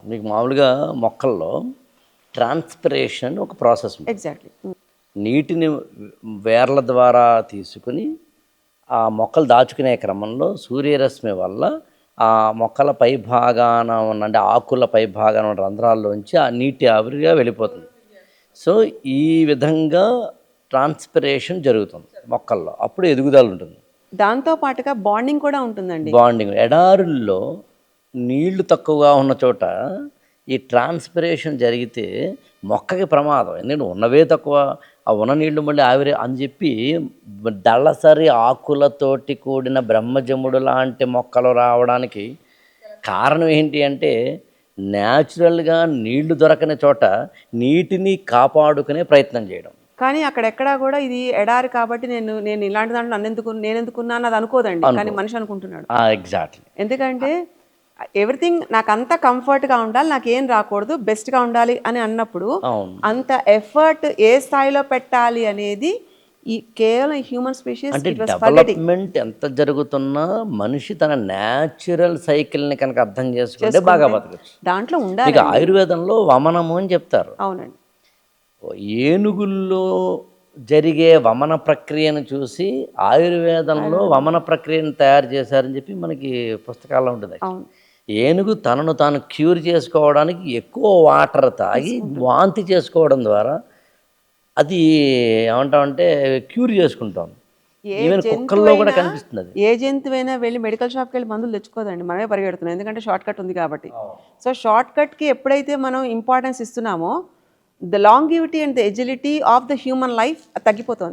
మీకు మామూలుగా మొక్కల్లో ట్రాన్స్పిరేషన్ ఒక ప్రాసెస్ ఉంటుంది. ఎగ్జాక్ట్లీ. నీటిని వేర్ల ద్వారా తీసుకుని ఆ మొక్కలు దాచుకునే క్రమంలో సూర్యరశ్మి వల్ల ఆ మొక్కల పై భాగాన ఉన్న అంటే ఆకుల పై భాగాన ఉన్న రంధ్రాల్లోంచి ఆ నీటి ఆవిరిగా వెళ్ళిపోతుంది. సో ఈ విధంగా ట్రాన్స్పిరేషన్ జరుగుతుంది మొక్కల్లో, అప్పుడు ఎదుగుదల ఉంటుంది. దాంతో పాటుగా బాండింగ్ కూడా ఉంటుందండి. బాండింగ్ ఎడారుల్లో నీళ్లు తక్కువగా ఉన్న చోట ఈ ట్రాన్స్పిరేషన్ జరిగితే మొక్కకి ప్రమాదం. ఎందుకంటే ఉన్నవే తక్కువ, ఆ ఉన్న నీళ్లు మళ్ళీ ఆవిరి అని చెప్పి దళసరి ఆకులతోటి కూడిన బ్రహ్మజముడు లాంటి మొక్కలు రావడానికి కారణం ఏంటి అంటే న్యాచురల్గా నీళ్లు దొరకని చోట నీటిని కాపాడుకునే ప్రయత్నం చేయడం. కానీ అక్కడెక్కడా కూడా ఇది ఎడారి కాబట్టి నేను నేను ఇలాంటి దాంట్లో నేను ఎందుకున్నాను అది అనుకోదండి. కానీ మనిషి అనుకుంటున్నాడు. ఎగ్జాక్ట్లీ. ఎందుకంటే ఎవ్రీథింగ్ నాకు అంత కంఫర్ట్గా ఉండాలి, నాకు ఏం రాకూడదు, బెస్ట్గా ఉండాలి అని అన్నప్పుడు అంత ఎఫర్ట్ ఏ స్థాయిలో పెట్టాలి అనేది ఈ కేవలం హ్యూమన్ స్పీషీస్ అంటే డెవలప్మెంట్ ఎంత జరుగుతున్నా మనిషి తన న్యాచురల్ సైకిల్ని కనుక అర్థం చేసుకుంటే బాగా బతకచ్చు. దాంట్లో ఉండాలి. ఇక ఆయుర్వేదంలో వమనము అని చెప్తారు. అవునండి. ఏనుగుల్లో జరిగే వమన ప్రక్రియను చూసి ఆయుర్వేదంలో వమన ప్రక్రియను తయారు చేశారని చెప్పి మనకి పుస్తకాల్లో ఉంటుంది. ఏనుగు తనను తాను క్యూర్ చేసుకోవడానికి ఎక్కువ వాటర్ తాగి వాంతి చేసుకోవడం ద్వారా అది ఏమంటామంటే క్యూర్ చేసుకుంటాం. ఈవెన్ కుక్కల్లో కూడా కనిపిస్తుంది అది. ఏ జంతువైనా వెళ్ళి మెడికల్ షాప్కి వెళ్ళి మందులు తెచ్చుకోదండి, మనమే పరిగెడుతున్నాం, ఎందుకంటే షార్ట్ కట్ ఉంది కాబట్టి. సో షార్ట్ కట్కి ఎప్పుడైతే మనం ఇంపార్టెన్స్ ఇస్తున్నామో the longevity and the agility of the human life తగ్గిపోతుంది.